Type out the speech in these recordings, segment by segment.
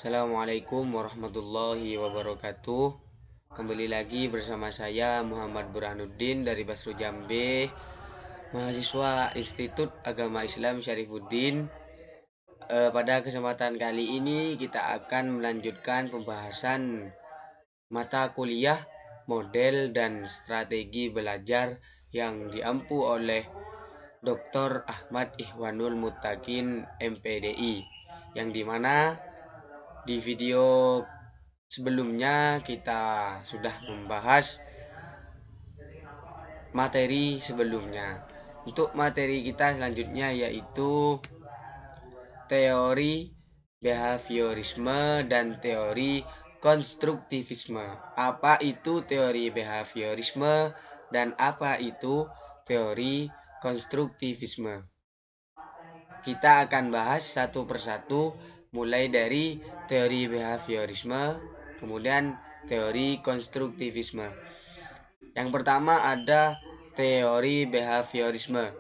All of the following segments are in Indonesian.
Assalamualaikum warahmatullahi wabarakatuh. Kembali lagi bersama saya Muhammad Burhanuddin dari Basru Jambe, mahasiswa Institut Agama Islam Syarifuddin. Pada kesempatan kali ini kita akan melanjutkan pembahasan mata kuliah model dan strategi belajar yang diampu oleh Dr. Ahmad Ihwanul Muttaqin MPDI, yang dimana di video sebelumnya kita sudah membahas materi sebelumnya. Untuk materi kita selanjutnya yaitu teori behaviorisme dan teori konstruktivisme. Apa itu teori behaviorisme dan apa itu teori konstruktivisme? Kita akan bahas satu persatu, mulai dari teori behaviorisme, kemudian teori konstruktivisme. Yang pertama ada teori behaviorisme.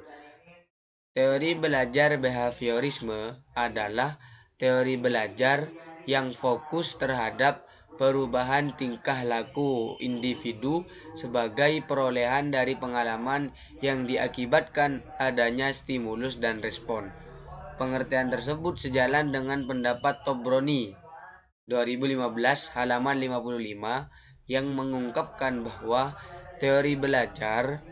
Teori belajar behaviorisme adalah teori belajar yang fokus terhadap perubahan tingkah laku individu sebagai perolehan dari pengalaman yang diakibatkan adanya stimulus dan respon. Pengertian tersebut sejalan dengan pendapat Tobroni 2015 halaman 55 yang mengungkapkan bahwa teori belajar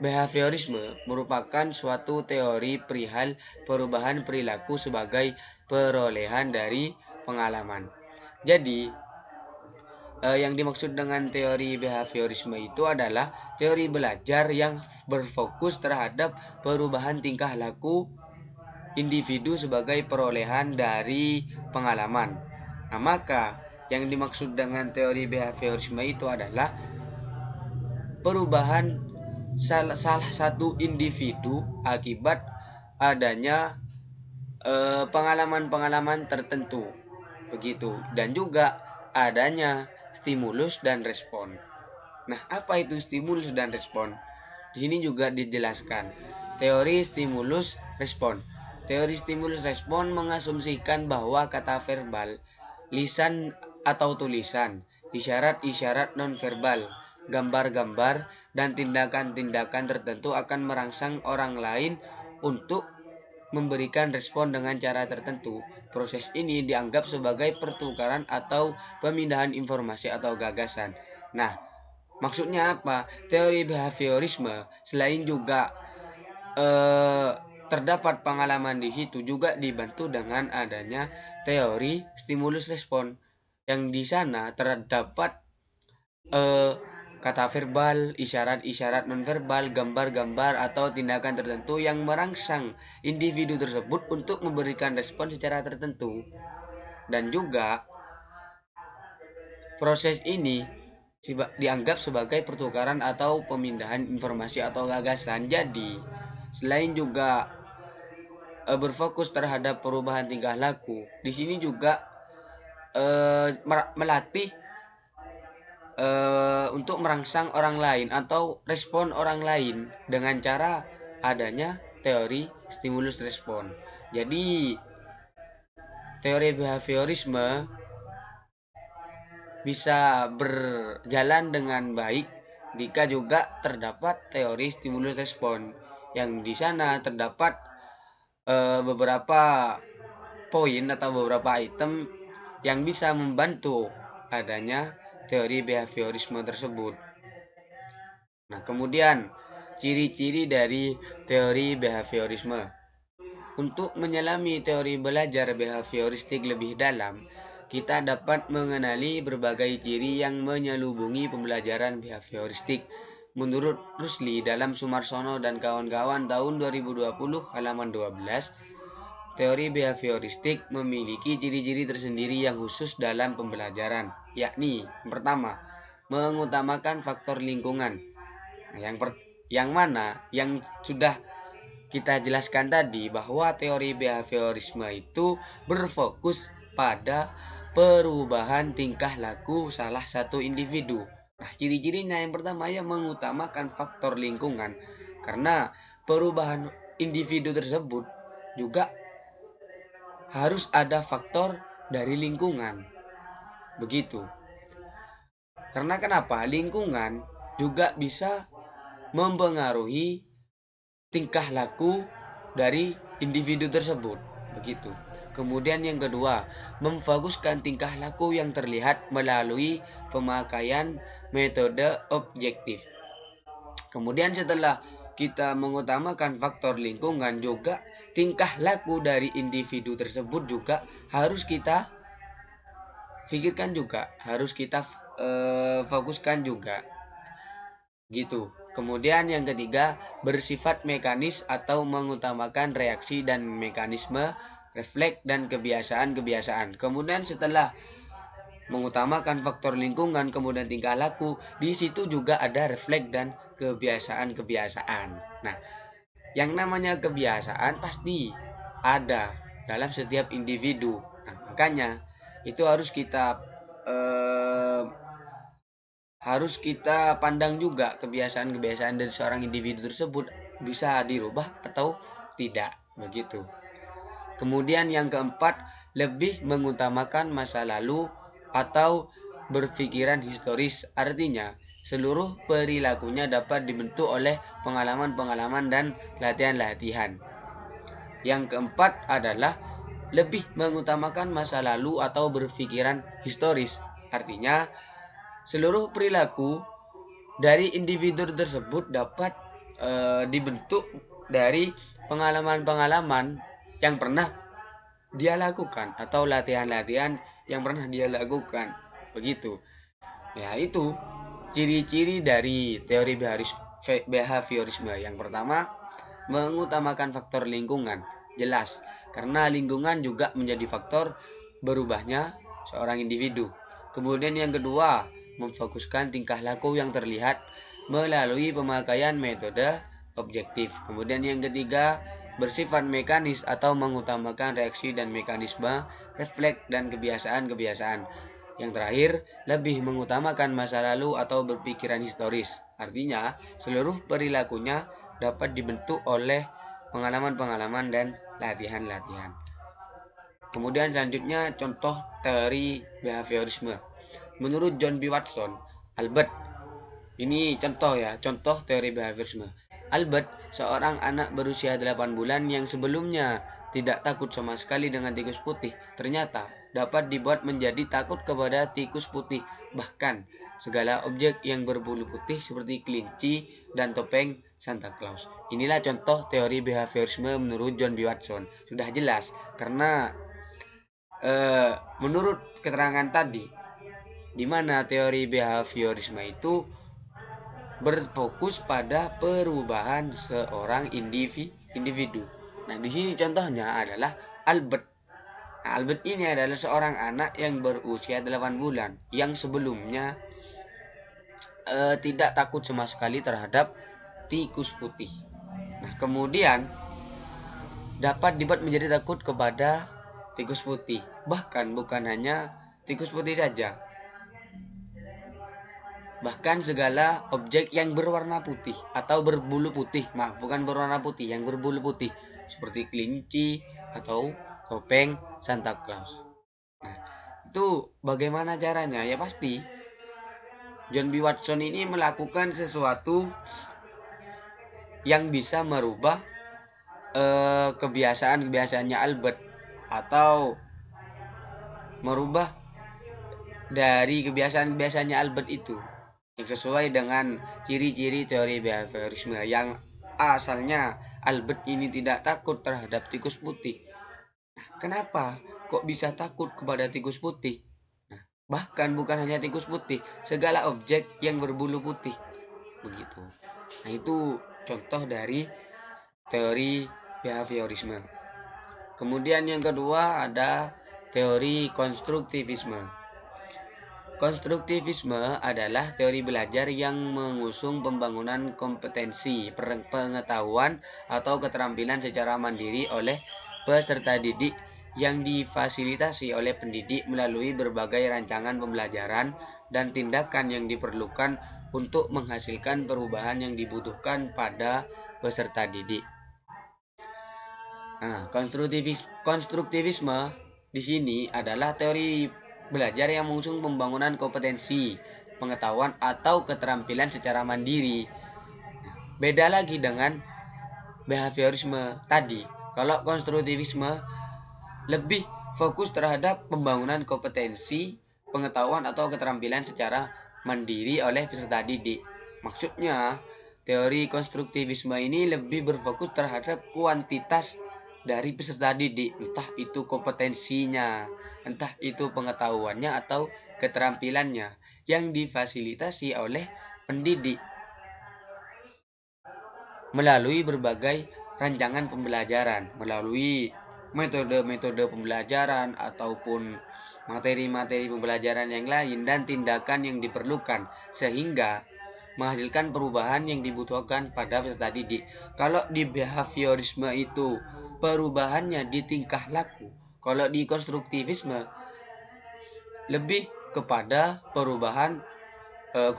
behaviorisme merupakan suatu teori perihal perubahan perilaku sebagai perolehan dari pengalaman. Jadi, yang dimaksud dengan teori behaviorisme itu adalah teori belajar yang berfokus terhadap perubahan tingkah laku individu sebagai perolehan dari pengalaman. Nah, maka yang dimaksud dengan teori behaviorisme itu adalah perubahan salah satu individu akibat adanya pengalaman-pengalaman tertentu, begitu, dan juga adanya stimulus dan respon. Nah, apa itu stimulus dan respon? Di sini juga dijelaskan teori stimulus respon. Teori stimulus respon mengasumsikan bahwa kata verbal, lisan atau tulisan, isyarat-isyarat nonverbal, gambar-gambar, dan tindakan-tindakan tertentu akan merangsang orang lain untuk memberikan respon dengan cara tertentu. Proses ini dianggap sebagai pertukaran atau pemindahan informasi atau gagasan. Nah, maksudnya apa? Teori behaviorisme selain juga terdapat pengalaman di situ, juga dibantu dengan adanya teori stimulus respon, yang di sana terdapat kata verbal, isyarat-isyarat nonverbal, gambar-gambar atau tindakan tertentu yang merangsang individu tersebut untuk memberikan respon secara tertentu. Dan juga proses ini dianggap sebagai pertukaran atau pemindahan informasi atau gagasan. Jadi, selain juga berfokus terhadap perubahan tingkah laku, di sini juga melatih untuk merangsang orang lain atau respon orang lain dengan cara adanya teori stimulus respon. Jadi, teori behaviorisme bisa berjalan dengan baik jika juga terdapat teori stimulus respon, yang di sana terdapat beberapa poin atau beberapa item yang bisa membantu adanya teori behaviorisme tersebut. Nah, kemudian ciri-ciri dari teori behaviorisme. Untuk menyelami teori belajar behavioristik lebih dalam, kita dapat mengenali berbagai ciri yang menyelubungi pembelajaran behavioristik. Menurut Rusli dalam Sumarsono dan kawan-kawan tahun 2020 halaman 12, teori behavioristik memiliki ciri-ciri tersendiri yang khusus dalam pembelajaran, yakni pertama, mengutamakan faktor lingkungan. Nah, yang sudah kita jelaskan tadi, bahwa teori behaviorisme itu berfokus pada perubahan tingkah laku salah satu individu. Nah, ciri-cirinya yang pertama ya mengutamakan faktor lingkungan, karena perubahan individu tersebut juga harus ada faktor dari lingkungan. Begitu. Karena kenapa? Lingkungan juga bisa mempengaruhi tingkah laku dari individu tersebut. Begitu. Kemudian yang kedua, memfokuskan tingkah laku yang terlihat melalui pemakaian metode objektif. Kemudian setelah kita mengutamakan faktor lingkungan, juga tingkah laku dari individu tersebut juga harus kita pikirkan juga, harus kita fokuskan juga. Gitu. Kemudian yang ketiga, bersifat mekanis atau mengutamakan reaksi dan mekanisme, refleks dan kebiasaan-kebiasaan. Kemudian setelah mengutamakan faktor lingkungan, kemudian tingkah laku, di situ juga ada refleks dan kebiasaan-kebiasaan. Nah, yang namanya kebiasaan pasti ada dalam setiap individu. Nah, makanya itu harus kita pandang juga kebiasaan-kebiasaan dari seorang individu tersebut bisa dirubah atau tidak, begitu. Kemudian yang keempat, lebih mengutamakan masa lalu atau berpikiran historis. Artinya, seluruh perilakunya dapat dibentuk oleh pengalaman-pengalaman dan latihan-latihan. Yang keempat adalah lebih mengutamakan masa lalu atau berpikiran historis. Artinya, seluruh perilaku dari individu tersebut dapat dibentuk dari pengalaman-pengalaman yang pernah dia lakukan atau latihan-latihan yang pernah dia lakukan. Begitu. Ya, itu ciri-ciri dari teori behaviorisme. Yang pertama, mengutamakan faktor lingkungan. Jelas, karena lingkungan juga menjadi faktor berubahnya seorang individu. Kemudian yang kedua, memfokuskan tingkah laku yang terlihat melalui pemakaian metode objektif. Kemudian yang ketiga, bersifat mekanis atau mengutamakan reaksi dan mekanisme, refleks dan kebiasaan-kebiasaan. Yang terakhir, lebih mengutamakan masa lalu atau berpikiran historis. Artinya, seluruh perilakunya dapat dibentuk oleh pengalaman-pengalaman dan latihan-latihan. Kemudian selanjutnya contoh teori behaviorisme. Menurut John B. Watson, Albert, ini contoh ya, contoh teori behaviorisme. Albert, seorang anak berusia 8 bulan yang sebelumnya tidak takut sama sekali dengan tikus putih, ternyata dapat dibuat menjadi takut kepada tikus putih. Bahkan segala objek yang berbulu putih seperti kelinci dan topeng Santa Claus. Inilah contoh teori behaviorisme menurut John B. Watson. Sudah jelas, karena menurut keterangan tadi, di mana teori behaviorisme itu berfokus pada perubahan seorang individu. Nah, di sini contohnya adalah Albert. Nah, Albert ini adalah seorang anak yang berusia 8 bulan yang sebelumnya tidak takut sama sekali terhadap tikus putih. Nah, kemudian dapat dibuat menjadi takut kepada tikus putih. Bahkan bukan hanya tikus putih saja, bahkan segala objek yang berwarna putih atau berbulu putih. Bukan berwarna putih, yang berbulu putih, seperti kelinci atau topeng Santa Claus. Nah, itu bagaimana caranya? Ya pasti John B. Watson ini melakukan sesuatu yang bisa merubah kebiasaan-kebiasaannya Albert, atau merubah dari kebiasaan-kebiasaannya Albert itu yang sesuai dengan ciri-ciri teori behaviorisme, yang asalnya Albert ini tidak takut terhadap tikus putih. Nah, kenapa kok bisa takut kepada tikus putih? Nah, bahkan bukan hanya tikus putih, segala objek yang berbulu putih. Begitu. Nah, itu contoh dari teori behaviorisme. Kemudian yang kedua ada teori konstruktivisme. Konstruktivisme adalah teori belajar yang mengusung pembangunan kompetensi, pengetahuan atau keterampilan secara mandiri oleh peserta didik yang difasilitasi oleh pendidik melalui berbagai rancangan pembelajaran dan tindakan yang diperlukan untuk menghasilkan perubahan yang dibutuhkan pada peserta didik. Nah, konstruktivisme di sini adalah teori belajar yang mengusung pembangunan kompetensi, pengetahuan atau keterampilan secara mandiri. Beda lagi dengan behaviorisme tadi. Kalau konstruktivisme lebih fokus terhadap pembangunan kompetensi, pengetahuan atau keterampilan secara mandiri oleh peserta didik. Maksudnya, teori konstruktivisme ini lebih berfokus terhadap kuantitas dari peserta didik, entah itu kompetensinya, entah itu pengetahuannya atau keterampilannya yang difasilitasi oleh pendidik melalui berbagai rancangan pembelajaran, melalui metode-metode pembelajaran ataupun materi-materi pembelajaran yang lain dan tindakan yang diperlukan sehingga menghasilkan perubahan yang dibutuhkan pada peserta didik. Kalau di behaviorisme itu perubahannya di tingkah laku, kalau di konstruktivisme lebih kepada perubahan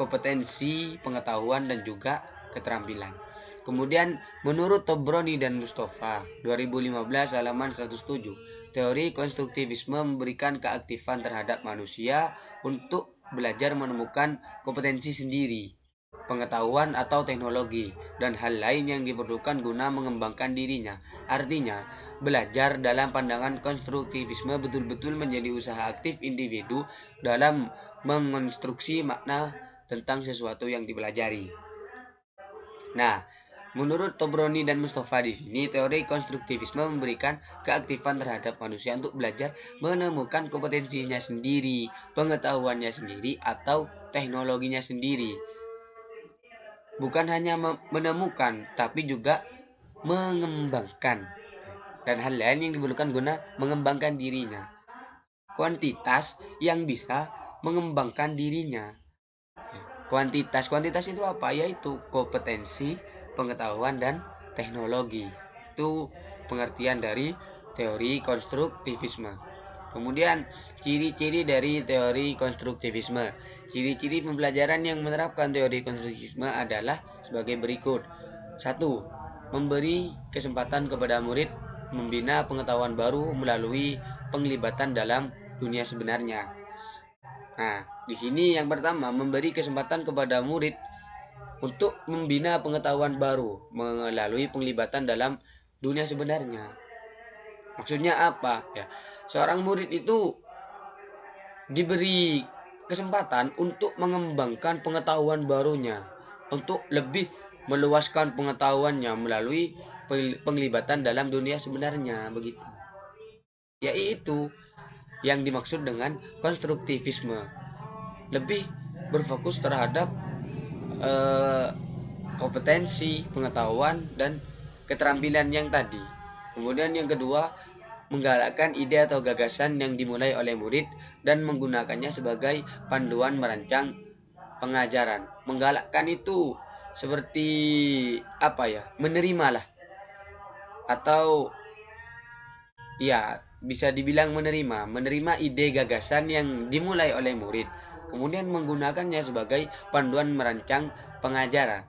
kompetensi, pengetahuan dan juga keterampilan. Kemudian menurut Tobroni dan Mustafa 2015 halaman 107, teori konstruktivisme memberikan keaktifan terhadap manusia untuk belajar menemukan kompetensi sendiri, pengetahuan atau teknologi, dan hal lain yang diperlukan guna mengembangkan dirinya. Artinya, belajar dalam pandangan konstruktivisme betul-betul menjadi usaha aktif individu dalam mengonstruksi makna tentang sesuatu yang dipelajari. Nah, menurut Tobroni dan Mustafa di sini, teori konstruktivisme memberikan keaktifan terhadap manusia untuk belajar menemukan kompetensinya sendiri, pengetahuannya sendiri, atau teknologinya sendiri. Bukan hanya menemukan, tapi juga mengembangkan. Dan hal lain yang diperlukan guna mengembangkan dirinya. Kuantitas yang bisa mengembangkan dirinya. Kuantitas itu apa? Yaitu kompetensi, pengetahuan, dan teknologi. Itu pengertian dari teori konstruktivisme. Kemudian ciri-ciri dari teori konstruktivisme. Ciri-ciri pembelajaran yang menerapkan teori konstruktivisme adalah sebagai berikut. 1. Memberi kesempatan kepada murid membina pengetahuan baru melalui penglibatan dalam dunia sebenarnya. Nah, di sini yang pertama, memberi kesempatan kepada murid untuk membina pengetahuan baru melalui penglibatan dalam dunia sebenarnya. Maksudnya apa? Ya, seorang murid itu diberi kesempatan untuk mengembangkan pengetahuan barunya, untuk lebih meluaskan pengetahuannya melalui penglibatan dalam dunia sebenarnya, begitu. Yaitu yang dimaksud dengan konstruktivisme, lebih berfokus terhadap kompetensi, pengetahuan, dan keterampilan yang tadi. Kemudian yang kedua, menggalakkan ide atau gagasan yang dimulai oleh murid dan menggunakannya sebagai panduan merancang pengajaran. Menggalakkan itu seperti apa ya? Menerimalah, atau ya bisa dibilang menerima ide gagasan yang dimulai oleh murid, kemudian menggunakannya sebagai panduan merancang pengajaran.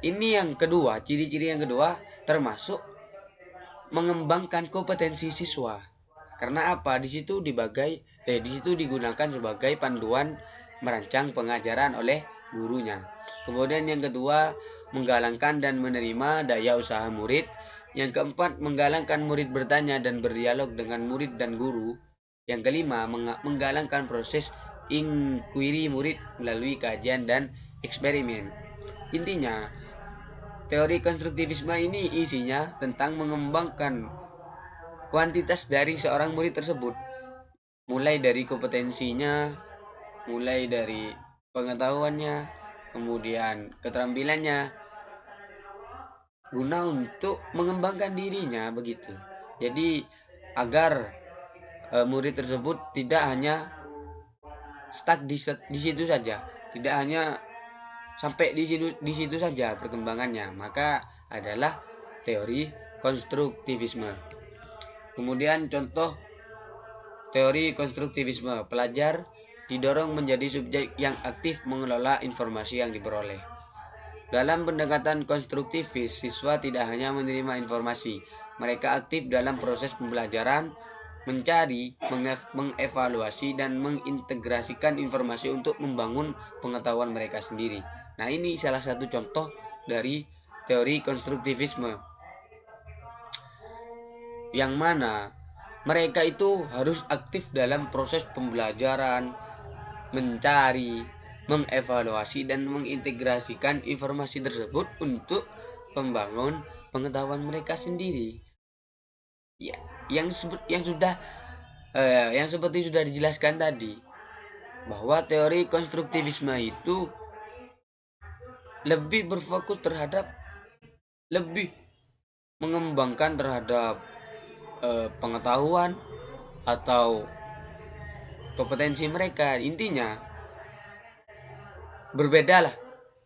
Ini yang kedua, ciri-ciri yang kedua termasuk mengembangkan kompetensi siswa. Karena apa? Di situ digunakan sebagai panduan merancang pengajaran oleh gurunya. Kemudian yang kedua, menggalangkan dan menerima daya usaha murid. Yang keempat, menggalangkan murid bertanya dan berdialog dengan murid dan guru. Yang kelima, menggalangkan proses inquiry murid melalui kajian dan eksperimen. Intinya, teori konstruktivisme ini isinya tentang mengembangkan kuantitas dari seorang murid tersebut. Mulai dari kompetensinya, mulai dari pengetahuannya, kemudian keterampilannya, guna untuk mengembangkan dirinya, begitu. Jadi agar murid tersebut tidak hanya stuck di situ saja, tidak hanya sampai di situ saja perkembangannya, maka adalah teori konstruktivisme. Kemudian contoh teori konstruktivisme, pelajar didorong menjadi subjek yang aktif mengelola informasi yang diperoleh. Dalam pendekatan konstruktivis, siswa tidak hanya menerima informasi, mereka aktif dalam proses pembelajaran, mencari, mengevaluasi, dan mengintegrasikan informasi untuk membangun pengetahuan mereka sendiri. Nah, ini salah satu contoh dari teori konstruktivisme, yang mana mereka itu harus aktif dalam proses pembelajaran, mencari, mengevaluasi, dan mengintegrasikan informasi tersebut untuk membangun pengetahuan mereka sendiri. Ya, yang seperti sudah dijelaskan tadi, bahwa teori konstruktivisme itu lebih berfokus terhadap, lebih mengembangkan terhadap pengetahuan atau kompetensi mereka. Intinya berbeda lah,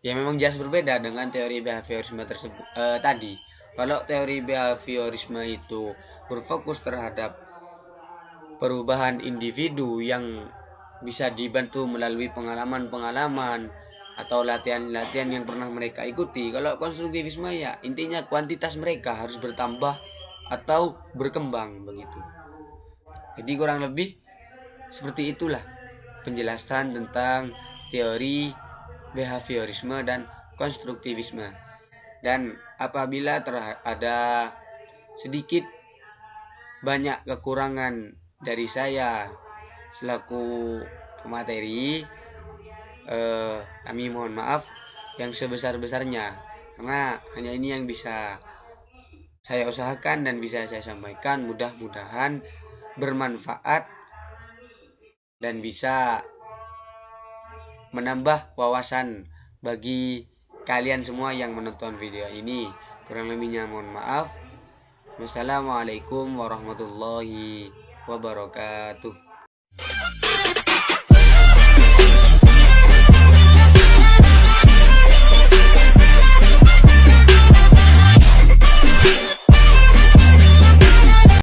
ya memang jelas berbeda dengan teori behaviorisme tersebut tadi. Kalau teori behaviorisme itu berfokus terhadap perubahan individu yang bisa dibantu melalui pengalaman-pengalaman atau latihan-latihan yang pernah mereka ikuti. Kalau konstruktivisme ya intinya kuantitas mereka harus bertambah atau berkembang begitu. Jadi kurang lebih seperti itulah penjelasan tentang teori behaviorisme dan konstruktivisme. Dan apabila ada sedikit banyak kekurangan dari saya selaku pemateri, kami mohon maaf yang sebesar-besarnya, karena hanya ini yang bisa saya usahakan dan bisa saya sampaikan. Mudah-mudahan bermanfaat dan bisa menambah wawasan bagi kalian semua yang menonton video ini. Kurang lebihnya mohon maaf. Wassalamualaikum warahmatullahi wabarakatuh.